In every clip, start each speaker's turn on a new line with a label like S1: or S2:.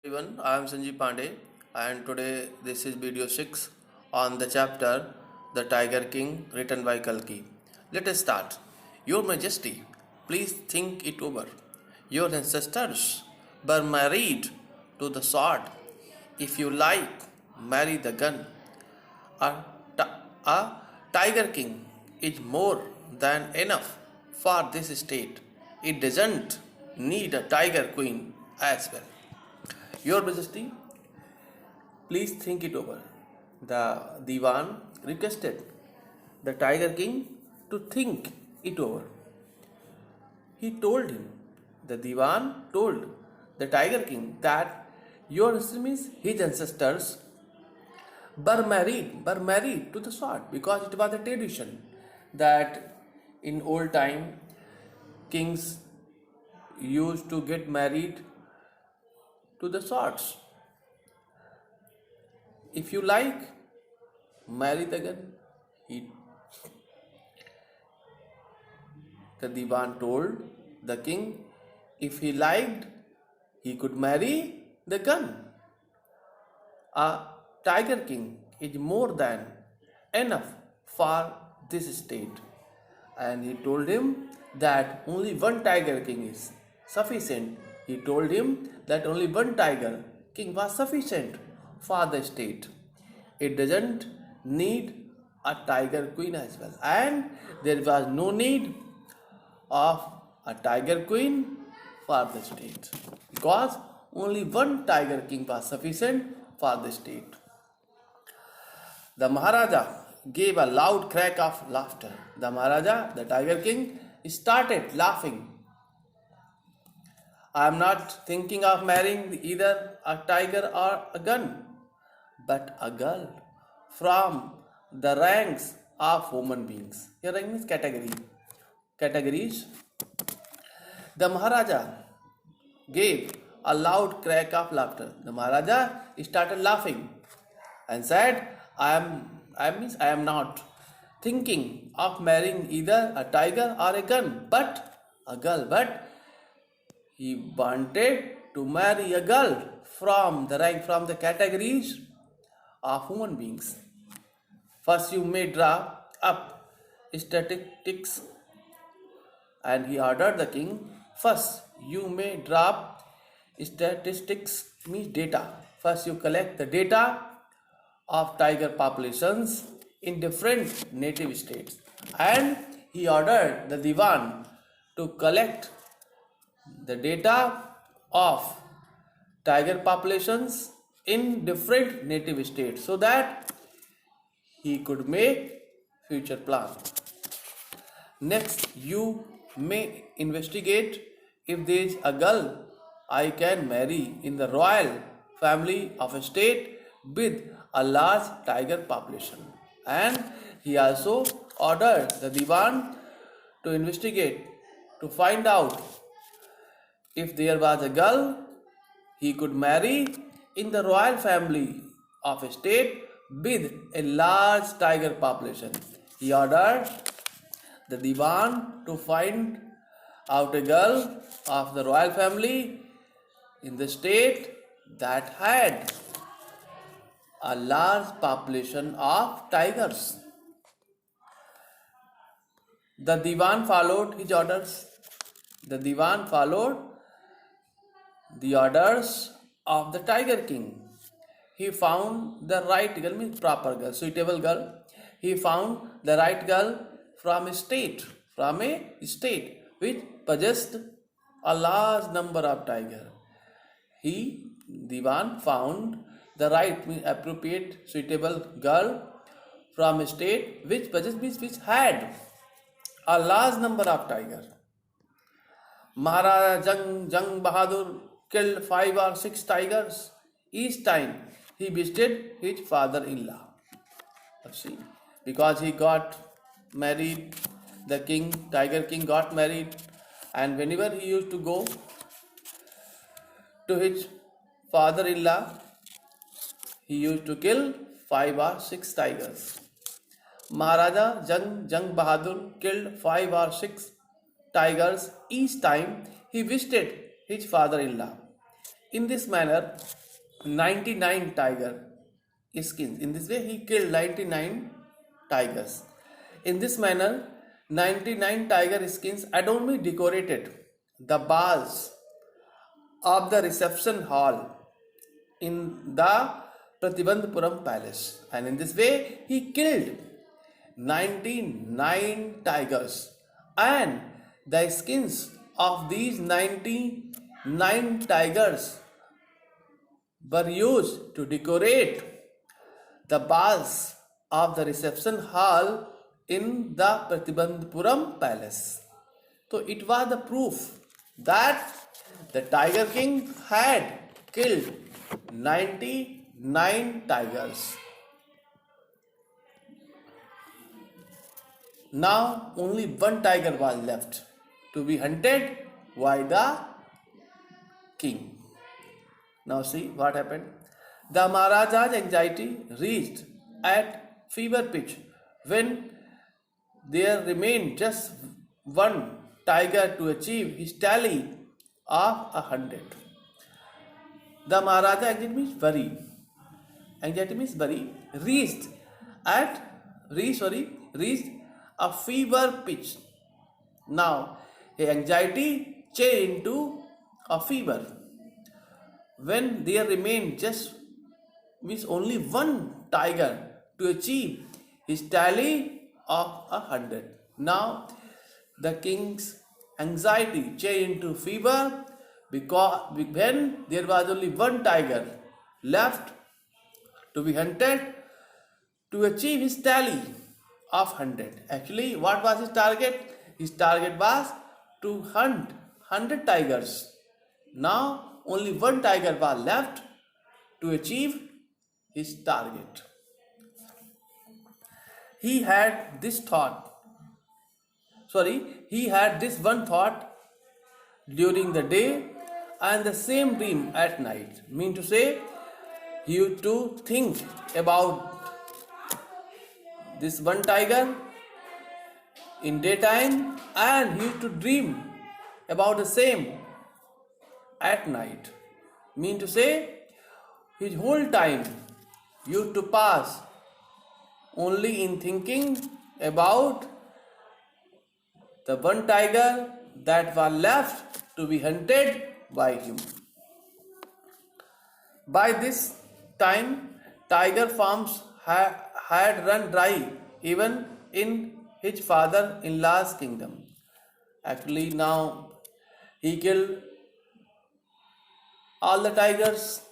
S1: Everyone, I am Sanjeev Pandey, and today this is video 6 on the chapter The Tiger King written by Kalki. Let us start. Your Majesty, please think it over. Your ancestors were married to the sword. If you like, marry the gun. A, a Tiger King is more than enough for this state. It doesn't need a Tiger Queen as well. Your Majesty, please think it over. The Diwan requested the Tiger King to think it over. He told him, the Diwan told the Tiger King that your his ancestors were married to the sword, because it was a tradition that in old time kings used to get married to the swords. If you like, marry the gun. The Diwan told the king if he liked, he could marry the gun. A Tiger King is more than enough for this state. And he told him that only one Tiger King is sufficient. He told him that only one Tiger King was sufficient for the state. It doesn't need a Tiger Queen as well. And there was no need of a Tiger Queen for the state, because only one Tiger King was sufficient for the state. The Maharaja gave a loud crack of laughter. The Maharaja, the Tiger King, started laughing. I am not thinking of marrying either a tiger or a gun, but a girl from the ranks of human beings. Here rank means categories. The Maharaja gave a loud crack of laughter. The Maharaja started laughing and said, I am not thinking of marrying either a tiger or a gun, but a girl. But he wanted to marry a girl from the rank, from the categories of human beings. First, you may draw up statistics, and he ordered the king. First, you may draw up statistics, means data. First, you collect the data of tiger populations in different native states, and he ordered the Diwan to collect the data of tiger populations in different native states so that he could make future plan. Next, you may investigate if there is a girl I can marry in the royal family of a state with a large tiger population. And he also ordered the Diwan to investigate to find out if there was a girl he could marry in the royal family of a state with a large tiger population. He ordered the Diwan to find out a girl of the royal family in the state that had a large population of tigers. The Diwan followed his orders. The Diwan followed the orders of the Tiger King. He found the right girl, means proper girl, suitable girl. He found the right girl from a state which possessed a large number of tigers. He, Diwan, found the right, means appropriate, suitable girl from a state which had a large number of tigers. Maharaja Jang Bahadur killed 5 or 6 tigers each time he visited his father-in-law. See, because he got married, the Tiger King got married, and whenever he used to go to his father-in-law, he used to kill 5 or 6 tigers. Maharaja Jang Bahadur killed 5 or 6 tigers each time he visited his father-in-law. In this manner, 99 tiger skins. In this way, he killed 99 tigers. In this manner, 99 tiger skins adorned decorated the bars of the reception hall in the Pratibandhapuram palace. And in this way, he killed 99 tigers. And the skins of these 99 tigers were used to decorate the bars of the reception hall in the Pratibandhapuram palace. So it was the proof that the Tiger King had killed 99 tigers. Now only one tiger was left to be hunted by the king. Now see what happened. The Maharaja's anxiety reached at fever pitch when there remained just one tiger to achieve his tally of 100. The Maharaja anxiety means worry, reached a fever pitch. Now his anxiety changed into a fever when there remained just means only one tiger to achieve his tally of 100. Now the king's anxiety changed into fever because when there was only one tiger left to be hunted to achieve his tally of 100. Actually, what was his target? His target was to hunt 100 tigers. Now only one tiger was left to achieve his target. He had this one thought during the day and the same dream at night. Mean to say, he used to think about this one tiger in daytime and he used to dream about the same at night. Mean to say, his whole time used to pass only in thinking about the one tiger that was left to be hunted by him. By this time, tiger farms had run dry even in his father-in-law's kingdom. Actually, now he killed all the tigers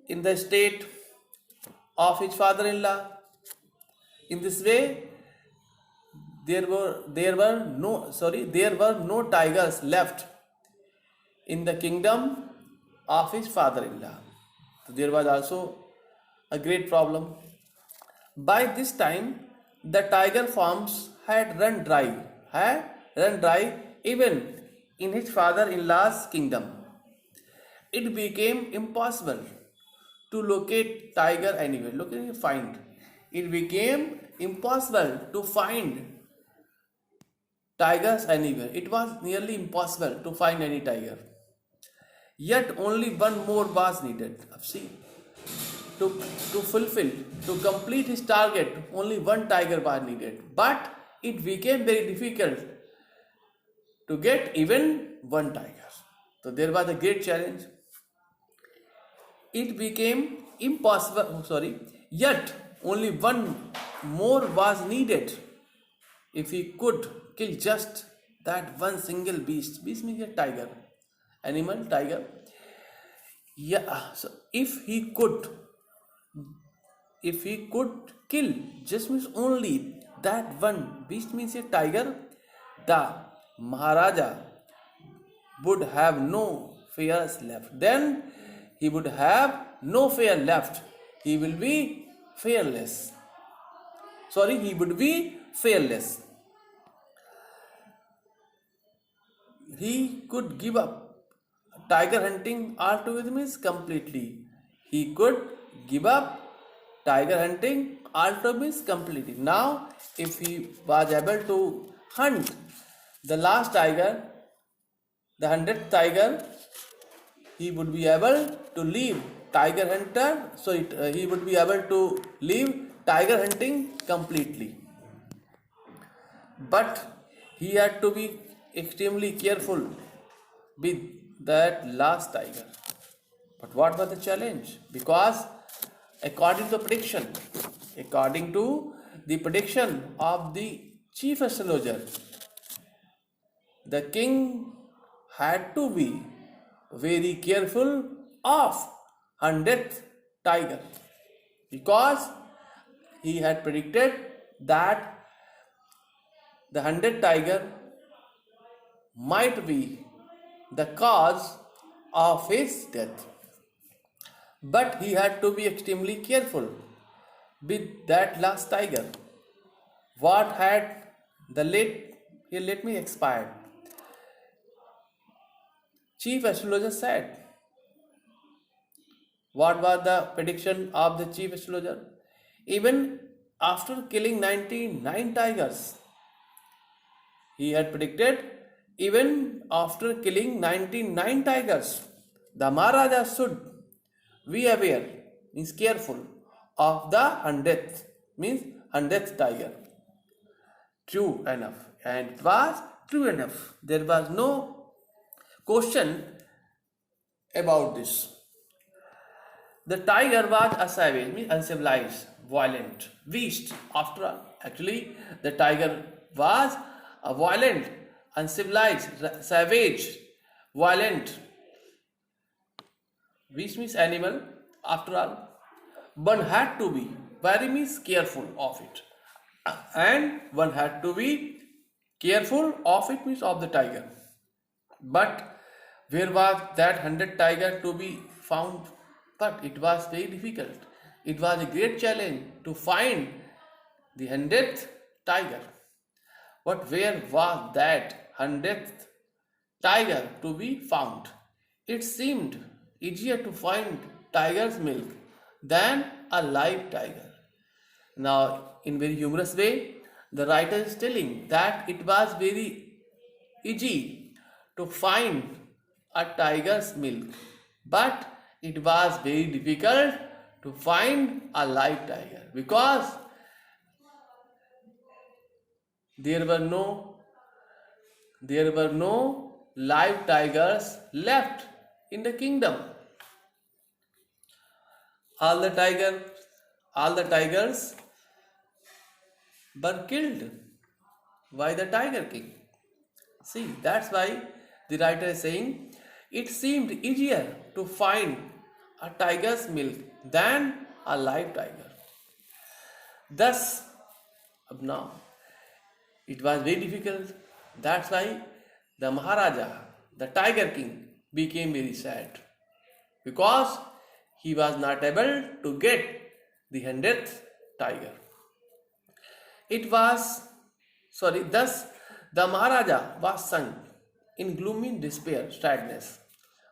S1: in the state of his father-in-law. In this way, there were no tigers left in the kingdom of his father-in-law. So there was also a great problem. By this time, the tiger farms had run dry even in his father-in-law's kingdom. It became impossible to locate tiger anywhere. It became impossible to find tigers anywhere. It was nearly impossible to find any tiger. Yet only one more was needed. See, to complete his target, only one tiger was needed. But it became very difficult to get even one tiger. So there was a great challenge. It became impossible. Yet only one more was needed. If he could kill just that one single beast means a tiger, tiger. Yeah. So if he could kill just means only that one beast means a tiger, the Maharaja would have no fears left. Then he would have no fear left. He will be fearless. He would be fearless. He could give up tiger hunting altogether means completely. He could give up tiger hunting altogether means completely. Now, if he was able to hunt the last tiger, the 100th tiger, he would be able to leave tiger hunter. So he would be able to leave tiger hunting completely. But he had to be extremely careful with that last tiger. But what was the challenge? Because according to prediction, according to the prediction of the chief astrologer, the king had to be very careful of 100th tiger, because he had predicted that the 100th tiger might be the cause of his death. But he had to be extremely careful with that last tiger. What had the late, here let me expired, chief astrologer said? What was the prediction of the chief astrologer? Even after killing 99 tigers, he had predicted, even after killing 99 tigers, the Maharaja should be aware, means careful, of the 100th, means 100th tiger. True enough. And it was true enough. There was no question about this. The tiger was a savage, means uncivilized, violent beast. After all, actually, the tiger was a violent, uncivilized, savage, violent beast, means animal. After all, one had to be very means careful of it, and one had to be careful of it, means of the tiger. But where was that 100 tiger to be found? But it was very difficult. It was a great challenge to find the 100th tiger. But where was that 100th tiger to be found? It seemed easier to find tiger's milk than a live tiger. Now, in very humorous way, the writer is telling that it was very easy to find a tiger's milk, but it was very difficult to find a live tiger, because there were no live tigers left in the kingdom. All the tigers were killed by the tiger king. See, that's why the writer is saying it seemed easier to find a tiger's milk than a live tiger. Thus, now, it was very difficult. That's why the Maharaja, the tiger king, became very sad, because he was not able to get the 100th tiger. Thus the Maharaja was sunk in gloomy despair, sadness.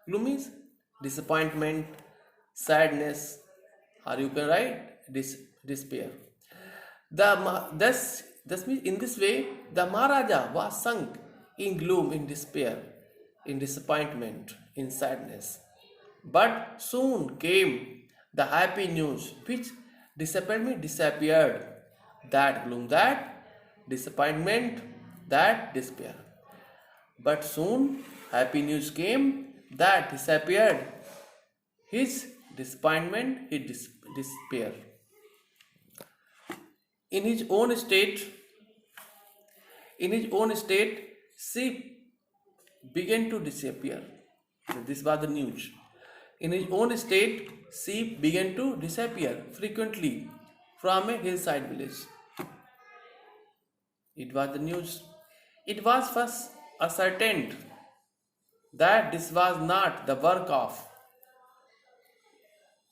S1: Gloomy is disappointment, sadness, or you can write despair. Thus means in this way, the Maharaja was sunk in gloom, in despair, in disappointment, in sadness. But soon came the happy news, which disappeared. That gloom, that disappointment, that despair. But soon happy news came that disappeared his disappointment, his despair. In his own state, sheep began to disappear. This was the news. In his own state, sheep began to disappear frequently from a hillside village. It was the news. It was first ascertained that this was not the work of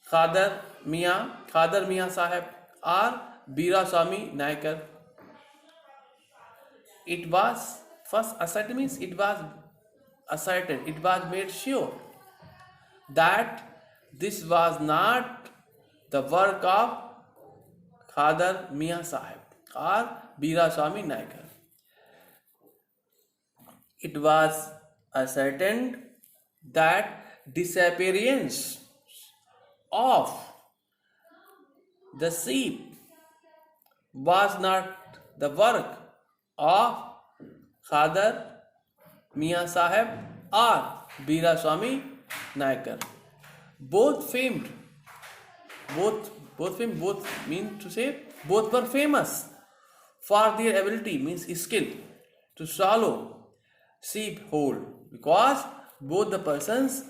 S1: Khadar Mia Sahib or Bira Swami Naikar. It was first ascertained, means it was ascertained, it was made sure that this was not the work of Khadar Mia Sahib or Bira Swami Naikar. It was ascertained that disappearance of the sheep was not the work of Khadar Mian Sahib or Veera Swami Naikar. Both famed, both mean to say both were famous for their ability, means skill, to swallow sheep whole, because both the persons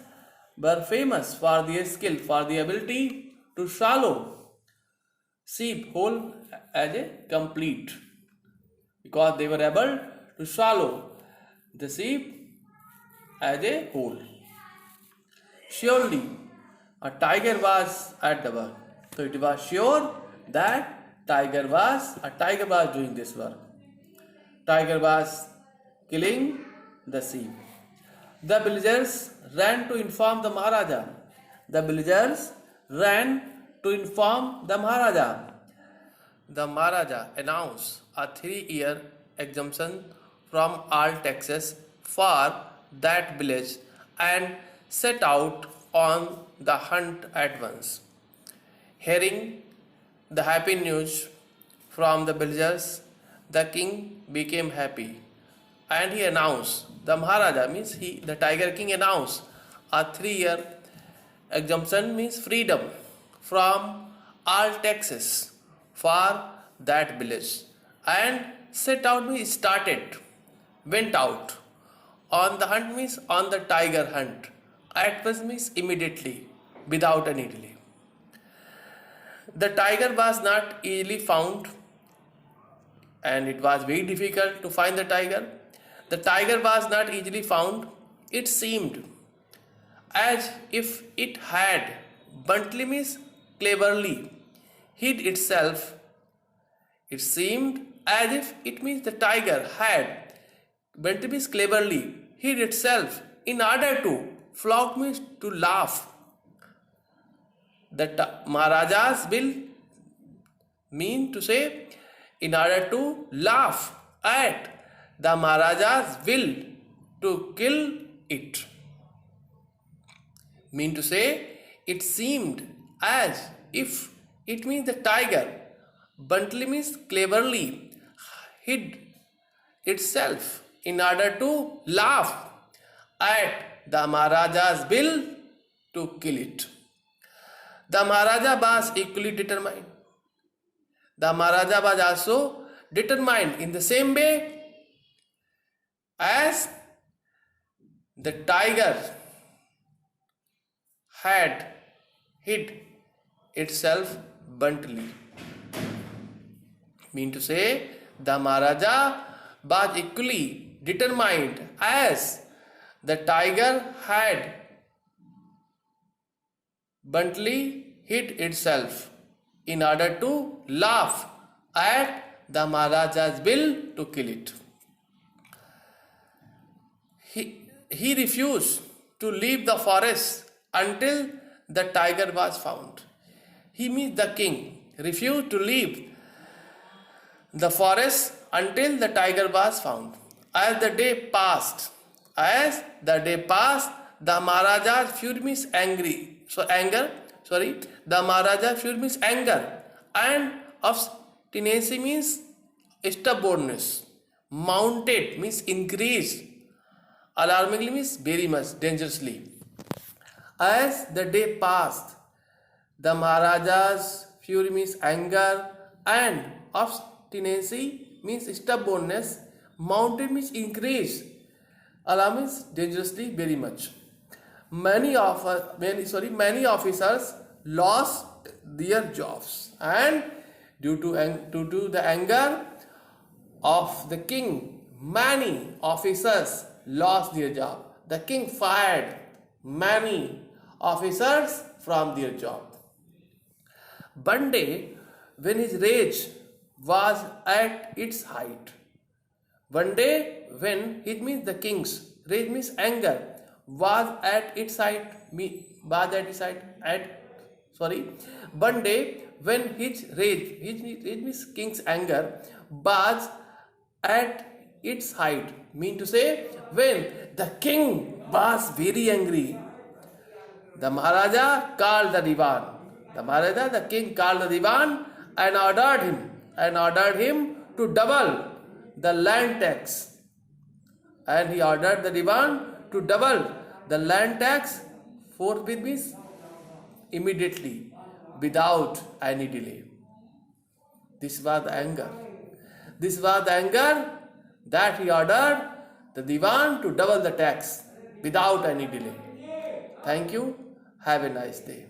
S1: were famous for their skill, for the ability to swallow sheep whole as a complete, because they were able to swallow the sheep as a whole. Surely a tiger was at the work. So it was sure that a tiger was doing this work. Tiger was killing the sheep. The villagers ran to inform the Maharaja. The villagers ran to inform the Maharaja. The Maharaja announced a 3-year exemption from all taxes for that village and set out on the hunt at once. Hearing the happy news from the villagers, the king became happy and he announced, the Maharaja means the Tiger King announced a 3-year exemption, means freedom from all taxes for that village, and set out means went out on the hunt, means on the tiger hunt. At once means immediately, without any delay. The tiger was not easily found, and it was very difficult to find the tiger. The tiger was not easily found. It seemed as if it had bluntly, means cleverly, hid itself. It seemed as if it means the tiger had bluntly, means cleverly, hid itself in order to flout, means to laugh. The Maharaja's will mean to say in order to laugh at the Maharaja's will to kill it. Mean to say it seemed as if it means the tiger bluntly, means cleverly, hid itself in order to laugh at the Maharaja's will to kill it. The Maharaja was equally determined. The Maharaja was also determined in the same way as the tiger had hid itself bluntly. Mean to say, the Maharaja was equally determined as the tiger had bluntly hid itself in order to laugh at the Maharaja's will to kill it. He refused to leave the forest until the tiger was found. He means the king refused to leave the forest until the tiger was found. As the day passed, the Maharaja's fury means the Maharaja fury means anger, and obstinacy means stubbornness. Mounted means increased. Alarmingly means very much, dangerously. As the day passed, the Maharaja's fury means anger, and obstinacy means stubbornness. Mounted means increased. Alarm means dangerously, very much. Many officers lost their jobs, and due to the anger of the king, many officers lost their job. The king fired many officers from their job. One day, when his rage was at its height, one day when it means the king's rage means anger was at its height, one day when his rage means king's anger was at its height, mean to say when the king was very angry, The Maharaja called the Diwan. The Maharaja, the king, called the Diwan and ordered him to double the land tax. And he ordered the Diwan to double the land tax forthwith, means immediately, without any delay. This was the anger. This was the anger that he ordered the Diwan to double the tax without any delay. Thank you. Have a nice day.